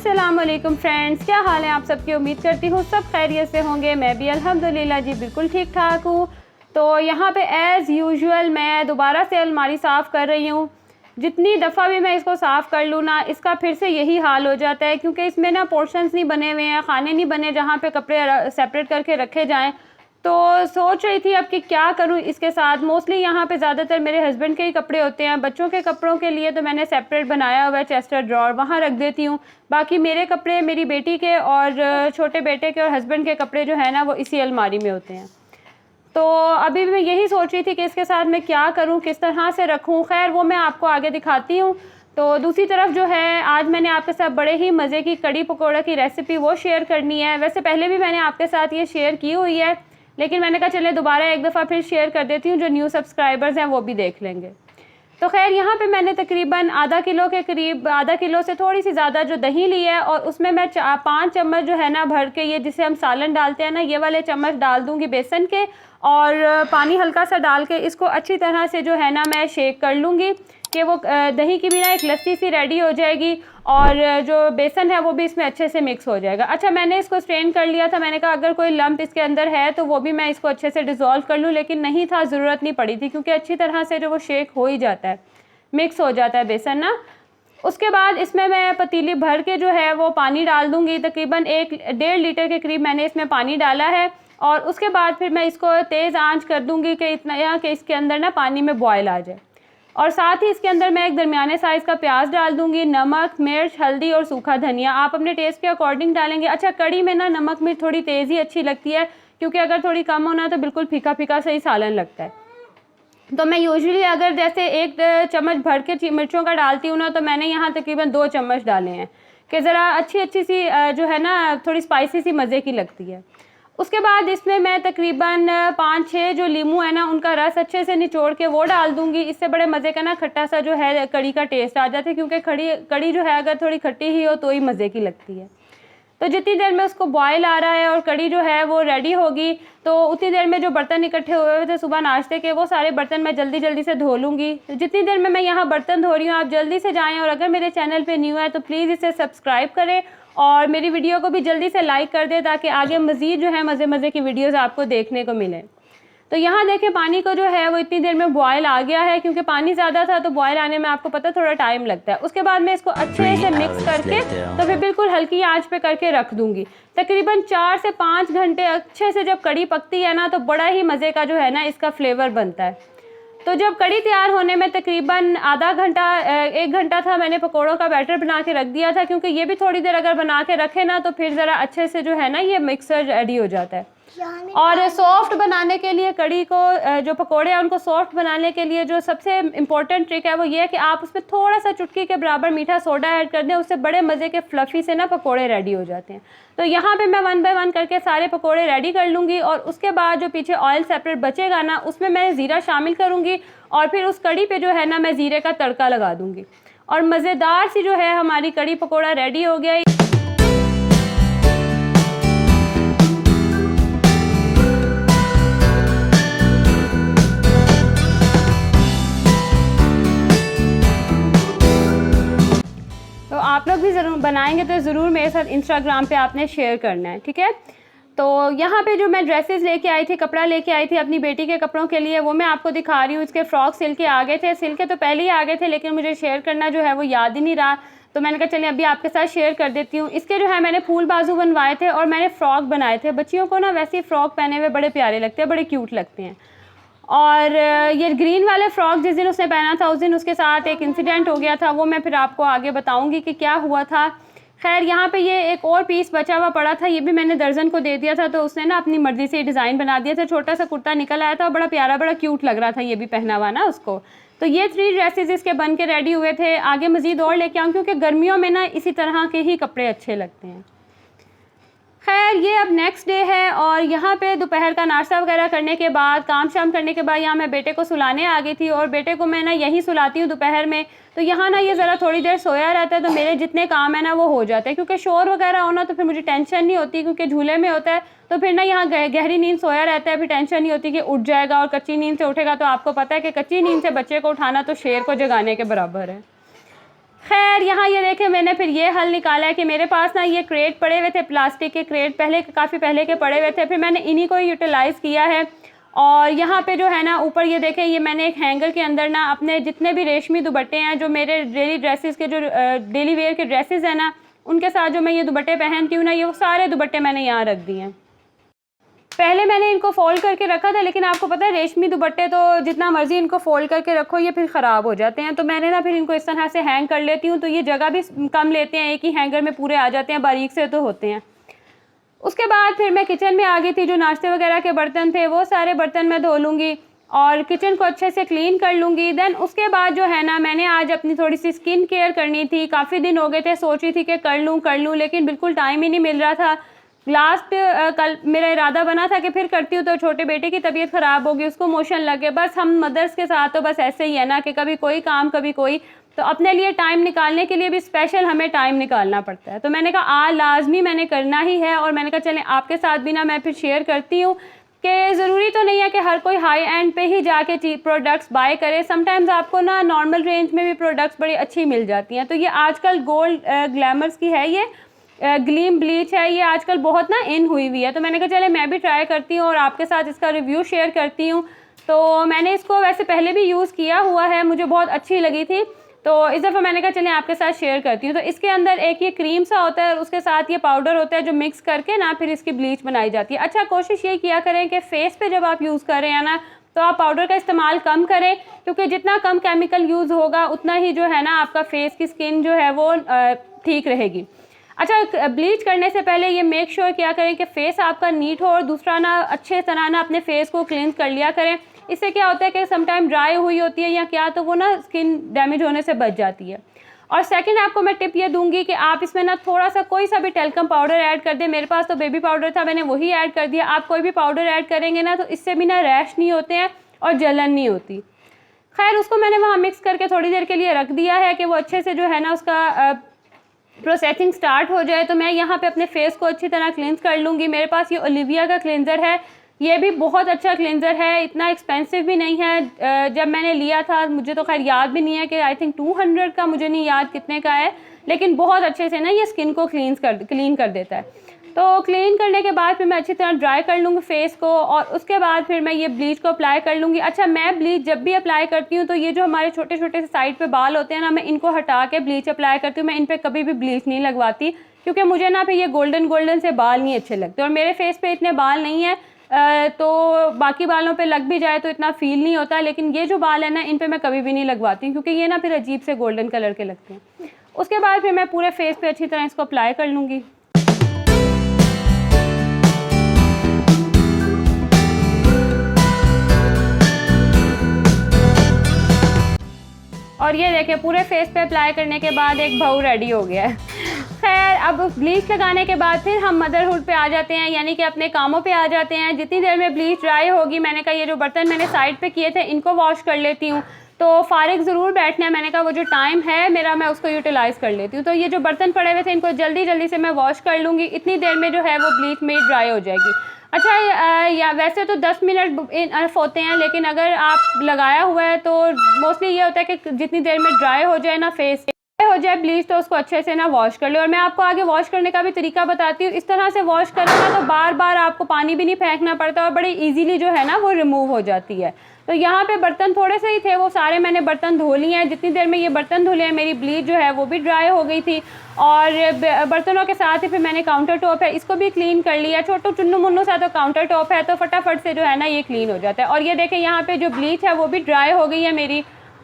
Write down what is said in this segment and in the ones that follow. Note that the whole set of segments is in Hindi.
अस्सलाम वालेकुम फ्रेंड्स, क्या हाल है आप सबकी। उम्मीद करती हूँ सब खैरियत से होंगे। मैं भी अल्हम्दुलिल्लाह जी बिल्कुल ठीक ठाक हूँ। तो यहाँ पे एज़ यूजुअल मैं दोबारा से अलमारी साफ़ कर रही हूँ। जितनी दफ़ा भी मैं इसको साफ़ कर लूँ ना, इसका फिर से यही हाल हो जाता है, क्योंकि इसमें ना पोर्शंस नहीं बने हुए हैं, खाने नहीं बने जहाँ पे कपड़े सेपरेट करके रखे जाएँ। तो सोच रही थी अब कि क्या करूँ इसके साथ। मोस्टली यहाँ पे ज़्यादातर मेरे हस्बैंड के ही कपड़े होते हैं। बच्चों के कपड़ों के लिए तो मैंने सेपरेट बनाया हुआ है चेस्ट ड्रॉर, वहाँ रख देती हूँ। बाकी मेरे कपड़े मेरी बेटी के और छोटे बेटे के और हस्बैंड के कपड़े जो है ना वो इसी अलमारी में होते हैं। तो अभी मैं यही सोच रही थी कि इसके साथ मैं क्या करूँ, किस तरह से रखूँ। खैर वो मैं आपको आगे दिखाती हूँ। तो दूसरी तरफ जो है, आज मैंने आपके साथ बड़े ही मज़े की कड़ी पकौड़ा की रेसिपी वो शेयर करनी है। वैसे पहले भी मैंने आपके साथ ये शेयर की हुई है, लेकिन मैंने कहा चले दोबारा एक दफ़ा फिर शेयर कर देती हूँ, जो न्यू सब्सक्राइबर्स हैं वो भी देख लेंगे। तो खैर यहाँ पे मैंने तकरीबन आधा किलो के करीब, आधा किलो से थोड़ी सी ज़्यादा जो दही ली है, और उसमें मैं 5 चम्मच जो है ना भर के, ये जिसे हम सालन डालते हैं ना, ये वाले चम्मच डाल दूँगी बेसन के, और पानी हल्का सा डाल के इसको अच्छी तरह से जो है ना मैं शेक कर लूँगी कि वो दही की भी ना एक लस्सी सी रेडी हो जाएगी, और जो बेसन है वो भी इसमें अच्छे से मिक्स हो जाएगा। अच्छा, मैंने इसको स्ट्रेन कर लिया था। मैंने कहा अगर कोई लम्प इसके अंदर है तो वो भी मैं इसको अच्छे से डिज़ोल्व कर लूँ, लेकिन नहीं था, ज़रूरत नहीं पड़ी थी, क्योंकि अच्छी तरह से जो वो शेक हो ही जाता है, मिक्स हो जाता है बेसन ना। उसके बाद इसमें मैं पतीली भर के जो है वो पानी डाल दूँगी। तकरीबन 1-1.5 लीटर के करीब मैंने इसमें पानी डाला है, और उसके बाद फिर मैं इसको तेज़ आंच कर दूँगी कि इतना कि इसके अंदर ना पानी में बॉयल आ जाए। और साथ ही इसके अंदर मैं एक दरमियाने साइज़ का प्याज डाल दूँगी। नमक, मिर्च, हल्दी और सूखा धनिया आप अपने टेस्ट के अकॉर्डिंग डालेंगे। अच्छा, कड़ी में ना नमक मिर्च थोड़ी तेज़ ही अच्छी लगती है, क्योंकि अगर थोड़ी कम होना तो बिल्कुल फीका फीका सही सालन लगता है। तो मैं यूजुअली अगर जैसे 1 चम्मच भर के मिर्चों का डालती हूँ ना, तो मैंने यहाँ तकरीबन 2 चम्मच डाले हैं, कि ज़रा अच्छी सी जो है ना थोड़ी स्पाइसी सी मज़े की लगती है। उसके बाद इसमें मैं तकरीबन 5-6 जो लीमू है ना उनका रस अच्छे से निचोड़ के वो डाल दूँगी। इससे बड़े मज़े का ना खट्टा सा जो है कड़ी का टेस्ट आ जाता है, क्योंकि कड़ी जो है अगर थोड़ी खट्टी ही हो तो ही मज़े की लगती है। तो जितनी देर में उसको बॉयल आ रहा है और कड़ी जो है वो रेडी होगी, तो उतनी देर में जो बर्तन इकट्ठे हुए हुए थे सुबह नाश्ते के, वो सारे बर्तन मैं जल्दी जल्दी से धो लूँगी। जितनी देर में मैं यहाँ बर्तन धो रही हूँ, आप जल्दी से जाएँ, और अगर मेरे चैनल पे न्यू है तो प्लीज़ इसे सब्सक्राइब करें, और मेरी वीडियो को भी जल्दी से लाइक कर दें, ताकि आगे मज़ीद जो है मज़े मज़े की वीडियोज़ आपको देखने को मिले। तो यहाँ देखें, पानी को जो है वो इतनी देर में बॉयल आ गया है, क्योंकि पानी ज़्यादा था तो बॉयल आने में आपको पता थोड़ा टाइम लगता है। उसके बाद मैं इसको अच्छे से मिक्स करके तो फिर बिल्कुल हल्की आंच पे करके रख दूँगी। तकरीबन 4 से 5 घंटे अच्छे से जब कड़ी पकती है ना, तो बड़ा ही मज़े का जो है ना इसका फ्लेवर बनता है। तो जब कड़ी तैयार होने में तकरीबन आधा घंटा 1 घंटा था, मैंने पकौड़ों का बैटर बना के रख दिया था, क्योंकि ये भी थोड़ी देर अगर बना के रखे ना तो फिर ज़रा अच्छे से जो है ना ये मिक्सर रेडी हो जाता है। और सॉफ्ट बनाने के लिए कड़ी को, जो पकोड़े हैं उनको सॉफ्ट बनाने के लिए जो सबसे इम्पोर्टेंट ट्रिक है वो ये है कि आप उसमें थोड़ा सा चुटकी के बराबर मीठा सोडा ऐड कर दें। उससे बड़े मज़े के फ्लफ़ी से ना पकोड़े रेडी हो जाते हैं। तो यहाँ पे मैं 1 बाय 1 करके सारे पकोड़े रेडी कर लूँगी, और उसके बाद जो पीछे ऑयल सेपरेट बचेगा ना उसमें मैं ज़ीरा शामिल करूँगी, और फिर उस कड़ी पे जो है ना मैं ज़ीरे का तड़का लगा दूँगी, और मज़ेदार सी जो है हमारी कड़ी पकोड़ा रेडी हो गया। तो आप लोग भी ज़रूर बनाएंगे तो ज़रूर मेरे साथ इंस्टाग्राम पे आपने शेयर करना है, ठीक है। तो यहाँ पे जो मैं ड्रेसेस लेके आई थी, कपड़ा लेके आई थी अपनी बेटी के कपड़ों के लिए, वो मैं आपको दिखा रही हूँ। इसके फ्रॉक सिल के आ गए थे, सिल के तो पहले ही आ गए थे, लेकिन मुझे शेयर करना जो है वो याद ही नहीं रहा, तो मैंने कहा चलिए अभी आपके साथ शेयर कर देती हूँ। इसके जो है मैंने फूल बाजू बनवाए थे, और मैंने फ़्रॉक बनाए थे। बच्चियों को ना वैसे ही फ़्रॉक पहने हुए बड़े प्यारे लगते हैं, बड़े क्यूट लगते हैं। और ये ग्रीन वाले फ्रॉक जिस दिन उसने पहना था, उस दिन उसके साथ एक इंसिडेंट हो गया था, वो मैं फिर आपको आगे बताऊंगी कि क्या हुआ था। खैर यहाँ पे ये एक और पीस बचा हुआ पड़ा था, ये भी मैंने दर्जन को दे दिया था, तो उसने ना अपनी मर्ज़ी से डिज़ाइन बना दिया था। छोटा सा कुर्ता निकल आया था, बड़ा प्यारा, बड़ा क्यूट लग रहा था ये भी पहना हुआ ना उसको। तो ये 3 ड्रेसेस इसके बन के रेडी हुए थे। आगे मज़ीद और लेके आऊँ, क्योंकि गर्मियों में ना इसी तरह के ही कपड़े अच्छे लगते हैं। खैर ये अब नेक्स्ट डे है, और यहाँ पे दोपहर का नाश्ता वगैरह करने के बाद, काम शाम करने के बाद, यहाँ मैं बेटे को सुलाने आ गई थी, और बेटे को मैं ना यहीं सुलाती हूँ दोपहर में। तो यहाँ ना ये ज़रा थोड़ी देर सोया रहता है, तो मेरे जितने काम है ना वो हो जाते हैं, क्योंकि शोर वगैरह होना तो फिर मुझे टेंशन नहीं होती, क्योंकि झूले में होता है, तो फिर ना यहाँ गहरी नींद सोया रहता है, फिर टेंशन नहीं होती कि उठ जाएगा। और कच्ची नींद से उठेगा तो आपको पता है कि कच्ची नींद से बच्चे को उठाना तो शेर को जगाने के बराबर है। खैर यहाँ ये देखें, मैंने फिर ये हल निकाला है कि मेरे पास ना ये क्रेट पड़े हुए थे, प्लास्टिक के क्रेट पहले काफ़ी पहले के पड़े हुए थे, फिर मैंने इन्हीं को यूटिलाइज़ किया है। और यहाँ पे जो है ना ऊपर ये देखें, ये मैंने एक हैंगर के अंदर ना अपने जितने भी रेशमी दुपट्टे हैं, जो मेरे डेली ड्रेसेस के जो डेली वेयर के ड्रेसेस हैं ना, उनके साथ जो मैं ये दुपट्टे पहनती हूँ ना, ये वो सारे दुपट्टे मैंने यहाँ रख दिए हैं। पहले मैंने इनको फ़ोल्ड करके रखा था, लेकिन आपको पता है रेशमी दुपट्टे तो जितना मर्ज़ी इनको फ़ोल्ड करके रखो ये फिर ख़राब हो जाते हैं, तो मैंने ना फिर इनको इस तरह से हैंग कर लेती हूँ, तो ये जगह भी कम लेते हैं, एक ही हैंगर में पूरे आ जाते हैं, बारीक से तो होते हैं। उसके बाद फिर मैं किचन में आ गई थी, जो नाश्ते वगैरह के बर्तन थे वो सारे बर्तन मैं धो लूँगी और किचन को अच्छे से क्लीन कर लूँगी। देन उसके बाद जो है ना, मैंने आज अपनी थोड़ी सी स्किन केयर करनी थी, काफ़ी दिन हो गए थे, सोच रही थी कि कर लूँ, लेकिन बिल्कुल टाइम ही नहीं मिल रहा था। कल मेरा इरादा बना था कि फिर करती हूँ, तो छोटे बेटे की तबीयत ख़राब होगी, उसको मोशन लगे। बस हम मदर्स के साथ तो बस ऐसे ही है ना कि कभी कोई काम कभी कोई, तो अपने लिए टाइम निकालने के लिए भी स्पेशल हमें टाइम निकालना पड़ता है। तो मैंने कहा लाजमी मैंने करना ही है, और मैंने कहा चलें आपके साथ भी ना मैं फिर शेयर करती हूँ कि ज़रूरी तो नहीं है कि हर कोई हाई एंड पे ही जाके प्रोडक्ट्स बाय करे। समटाइम्स आपको ना नॉर्मल रेंज में भी प्रोडक्ट्स बड़ी अच्छी मिल जाती हैं। तो ये आजकल गोल्ड ग्लैमर्स की है, ये ग्लीम ब्लीच है, ये आजकल बहुत ना इन हुई हुई है, तो मैंने कहा चले मैं भी ट्राई करती हूँ और आपके साथ इसका रिव्यू शेयर करती हूँ। तो मैंने इसको वैसे पहले भी यूज़ किया हुआ है, मुझे बहुत अच्छी लगी थी, तो इस दफ़ा मैंने कहा चलें आपके साथ शेयर करती हूँ। तो इसके अंदर एक ये क्रीम सा होता है और उसके साथ ये पाउडर होता है जो मिक्स करके ना फिर इसकी ब्लीच बनाई जाती है। अच्छा, कोशिश ये किया करें कि फेस पे जब आप यूज़ कर रहे हैं ना, तो आप पाउडर का इस्तेमाल कम करें, क्योंकि जितना कम केमिकल यूज़ होगा उतना ही जो है ना आपका फेस की स्किन जो है वो ठीक रहेगी। अच्छा, ब्लीच करने से पहले ये मेक श्योर किया करें कि फेस आपका नीट हो, और दूसरा ना अच्छे तरह ना अपने फेस को क्लींस कर लिया करें। इससे क्या होता है कि समटाइम ड्राई हुई होती है या क्या, तो वो ना स्किन डैमेज होने से बच जाती है। और सेकंड आपको मैं टिप ये दूंगी कि आप इसमें ना थोड़ा सा कोई सा भी टेल्कम पाउडर ऐड कर दें। मेरे पास तो बेबी पाउडर था, मैंने वही ऐड कर दिया। आप कोई भी पाउडर ऐड करेंगे ना तो इससे भी ना रैश नहीं होते हैं और जलन नहीं होती। खैर, उसको मैंने वहाँ मिक्स करके थोड़ी देर के लिए रख दिया है कि वो अच्छे से जो है ना उसका प्रोसेसिंग स्टार्ट हो जाए। तो मैं यहाँ पे अपने फेस को अच्छी तरह क्लींस कर लूँगी। मेरे पास ये ओलिविया का क्लींजर है, ये भी बहुत अच्छा क्लींजर है, इतना एक्सपेंसिव भी नहीं है। जब मैंने लिया था मुझे तो खैर याद भी नहीं है कि आई थिंक 200 का, मुझे नहीं याद कितने का है, लेकिन बहुत अच्छे से ना ये स्किन को क्लीन कर देता है। तो क्लीन करने के बाद फिर मैं अच्छी तरह ड्राई कर लूँगी फेस को, और उसके बाद फिर मैं ये ब्लीच को अप्लाई कर लूँगी। अच्छा, मैं ब्लीच जब भी अप्लाई करती हूँ तो ये जो हमारे छोटे छोटे से साइड पे बाल होते हैं ना, मैं इनको हटा के ब्लीच अप्लाई करती हूँ। मैं इन पर कभी भी ब्लीच नहीं लगवाती, क्योंकि मुझे ना फिर ये गोल्डन से बाल नहीं अच्छे लगते, और मेरे फेस पे इतने बाल नहीं है, तो बाकी बालों पे लग भी जाए तो इतना फील नहीं होता, लेकिन ये जो बाल है ना इन पे मैं कभी भी नहीं लगवाती, क्योंकि ये ना फिर अजीब से गोल्डन कलर के लगते हैं। उसके बाद फिर मैं पूरे फेस पे अच्छी तरह इसको अप्लाई कर लूँगी। और ये देखें, पूरे फेस पे अप्लाई करने के बाद एक भाव रेडी हो गया है। खैर, अब ब्लीच लगाने के बाद फिर हम मदरहुड पे आ जाते हैं, यानी कि अपने कामों पे आ जाते हैं। जितनी देर में ब्लीच ड्राई होगी, मैंने कहा ये जो बर्तन मैंने साइड पे किए थे इनको वॉश कर लेती हूँ, तो फारिग ज़रूर बैठना है। मैंने कहा वो जो टाइम है मेरा, मैं उसको यूटिलाइज़ कर लेती हूँ। तो ये जो बर्तन पड़े हुए थे इनको जल्दी से मैं वॉश कर लूँगी, इतनी देर में जो है वो ब्लीच मेरी ड्राई हो जाएगी। अच्छा, या वैसे तो 10 मिनट इनफ होते हैं, लेकिन अगर आप लगाया हुआ है तो मोस्टली ये होता है कि जितनी देर में ड्राई हो जाए ना फेस हो जाए ब्लीच, तो उसको अच्छे से ना वॉश कर ले। और मैं आपको आगे वॉश करने का भी तरीका बताती हूँ। इस तरह से वॉश करना ना तो बार बार आपको पानी भी नहीं फेंकना पड़ता, और बड़ी इजीली जो है ना वो रिमूव हो जाती है। तो यहाँ पे बर्तन थोड़े से ही थे, वो सारे मैंने बर्तन धो लिए हैं। जितनी देर में ये बर्तन धुले हैं मेरी ब्लीच जो है वो भी ड्राई हो गई थी, और बर्तनों के साथ ही फिर मैंने काउंटर टॉप है इसको भी क्लीन कर लिया। छोटू चुन्नू मुन्नू सा तो काउंटर टॉप है, तो फटाफट से जो है ना ये क्लीन हो जाता है। और ये देखें, यहाँ पे जो ब्लीच है वो भी ड्राई हो गई है मेरी,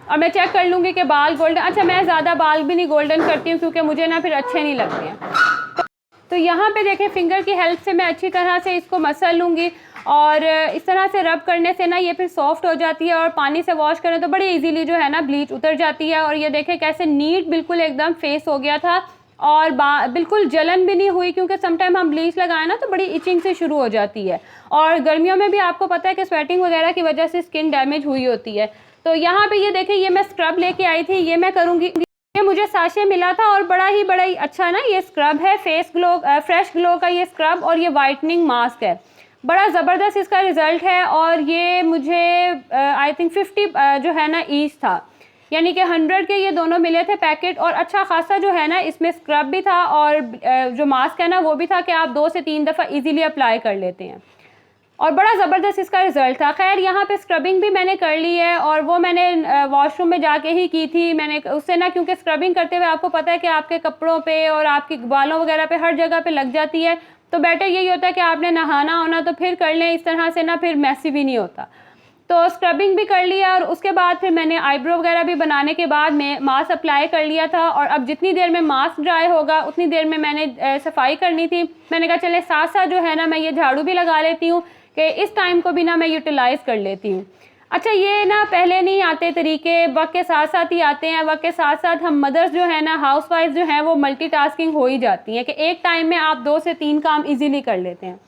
और मैं चेक कर लूँगी कि बाल गोल्डन। अच्छा, मैं ज़्यादा बाल भी नहीं गोल्डन करती हूँ, क्योंकि मुझे ना फिर अच्छे नहीं लगते हैं। तो यहाँ पे देखें, फिंगर की हेल्प से मैं अच्छी तरह से इसको मसल लूँगी, और इस तरह से रब करने से ना ये फिर सॉफ्ट हो जाती है, और पानी से वॉश करें तो बड़ी इजीली जो है ना ब्लीच उतर जाती है। और ये देखें कैसे नीट बिल्कुल एकदम फेस हो गया था, और बिल्कुल जलन भी नहीं हुई, क्योंकि समटाइम हम ब्लीच लगाएं ना तो बड़ी इचिंग से शुरू हो जाती है, और गर्मियों में भी आपको पता है कि स्वेटिंग वगैरह की वजह से स्किन डैमेज हुई होती है। तो यहाँ पे ये देखें, ये मैं स्क्रब लेके आई थी, ये मैं करूँगी। ये मुझे साशे मिला था, और बड़ा ही अच्छा ना ये स्क्रब है, फेस ग्लो फ्रेश ग्लो का ये स्क्रब, और ये वाइटनिंग मास्क है। बड़ा ज़बरदस्त इसका रिज़ल्ट है, और ये मुझे आई थिंक 50 जो है ना ईच था। यानी कि 100 के ये दोनों मिले थे पैकेट, और अच्छा खासा जो है ना इसमें स्क्रब भी था और जो मास्क है ना वो भी था कि आप 2 से 3 दफ़ा इजीली अप्लाई कर लेते हैं, और बड़ा ज़बरदस्त इसका रिज़ल्ट था। खैर यहाँ पे स्क्रबिंग भी मैंने कर ली है, और वो मैंने वॉशरूम में जाके ही की थी। मैंने उससे ना, क्योंकि स्क्रबिंग करते हुए आपको पता है कि आपके कपड़ों पे और आपके बालों वगैरह पे हर जगह पे लग जाती है, तो बेटर यही होता है कि आपने नहाना होना तो फिर कर लें, इस तरह से ना फिर मैसी भी नहीं होता। तो स्क्रबिंग भी कर लिया, और उसके बाद फिर मैंने आईब्रो वगैरह भी बनाने के बाद में मास्क अप्लाई कर लिया था, और अब जितनी देर में मास्क ड्राई होगा उतनी देर में मैंने सफाई करनी थी। मैंने कहा चले साथ साथ जो है ना मैं ये झाड़ू भी लगा लेती हूँ कि इस टाइम को भी ना मैं यूटिलाइज़ कर लेती हूँ। अच्छा, ये ना पहले नहीं आते तरीके, वक्त के साथ साथ ही आते हैं। वक्त के साथ साथ हम मदर्स जो है ना, हाउसवाइफ जो हैं, वो मल्टीटास्किंग हो ही जाती हैं कि एक टाइम में आप 2 से 3 काम इजीली कर लेते हैं।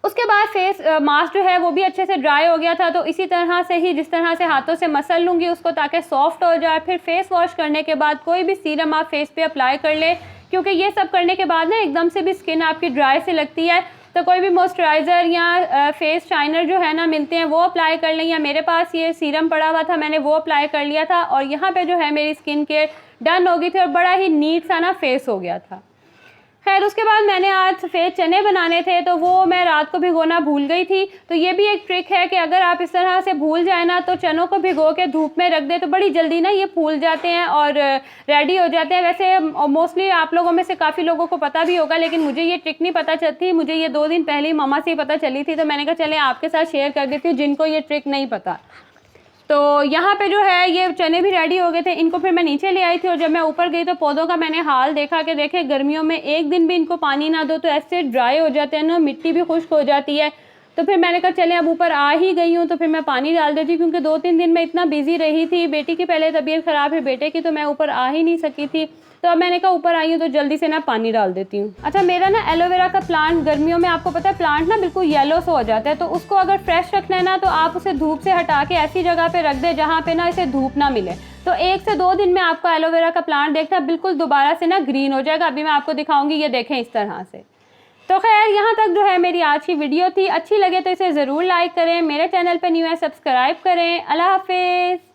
उसके बाद फेस मास्क जो है वो भी अच्छे से ड्राई हो गया था, तो इसी तरह से ही जिस तरह से हाथों से मसल लूँगी उसको ताकि सॉफ्ट हो जाए। फिर फेस वॉश करने के बाद कोई भी सीरम आप फेस पे अप्लाई कर ले, क्योंकि ये सब करने के बाद ना एकदम से भी स्किन आपकी ड्राई से लगती है, तो कोई भी मॉइस्चराइज़र या फेस शाइनर जो है ना मिलते हैं वो अप्लाई कर लें, या मेरे पास ये सीरम पड़ा हुआ था मैंने वो अप्लाई कर लिया था, और यहाँ पे जो है मेरी स्किन केयर डन हो गई थी और बड़ा ही नीट सा ना फेस हो गया था। खैर उसके बाद मैंने आज सफ़ेद चने बनाने थे, तो वो मैं रात को भिगोना भूल गई थी। तो ये भी एक ट्रिक है कि अगर आप इस तरह से भूल जाए ना, तो चनों को भिगो के धूप में रख दें तो बड़ी जल्दी ना ये फूल जाते हैं और रेडी हो जाते हैं। वैसे मोस्टली आप लोगों में से काफ़ी लोगों को पता भी होगा, लेकिन मुझे ये ट्रिक नहीं पता चलती। मुझे ये 2 दिन पहले ही मामा से ही पता चली थी, तो मैंने कहा चले आपके साथ शेयर कर देती हूँ जिनको ये ट्रिक नहीं पता। तो यहाँ पे जो है ये चने भी रेडी हो गए थे, इनको फिर मैं नीचे ले आई थी, और जब मैं ऊपर गई तो पौधों का मैंने हाल देखा कि देखे गर्मियों में एक दिन भी इनको पानी ना दो तो ऐसे ड्राई हो जाते हैं ना, मिट्टी भी खुश्क हो जाती है। तो फिर मैंने कहा चले अब ऊपर आ ही गई हूँ तो फिर मैं पानी डाल देती हूँ, क्योंकि 2-3 दिन मैं इतना बिजी रही थी, बेटी की पहले तबीयत ख़राब है बेटे की, तो मैं ऊपर आ ही नहीं सकी थी। तो अब मैंने कहा ऊपर आई हूँ तो जल्दी से ना पानी डाल देती हूँ। अच्छा, मेरा ना एलोवेरा का प्लांट गर्मियों में आपको पता है प्लांट ना बिल्कुल येलो सा हो जाता है, तो उसको अगर फ्रेश रखना है ना तो आप उसे धूप से हटा के ऐसी जगह पे रख दें जहाँ पे ना इसे धूप ना मिले, तो 1 से 2 दिन में आपका एलोवेरा का प्लांट देखना बिल्कुल दोबारा से ना ग्रीन हो जाएगा। अभी मैं आपको दिखाऊंगी, ये देखें इस तरह से। तो खैर यहाँ तक जो है मेरी आज की वीडियो थी। अच्छी लगे तो इसे ज़रूर लाइक करें, मेरे चैनल पर न्यू है सब्सक्राइब करें। अल्लाह हाफिज़।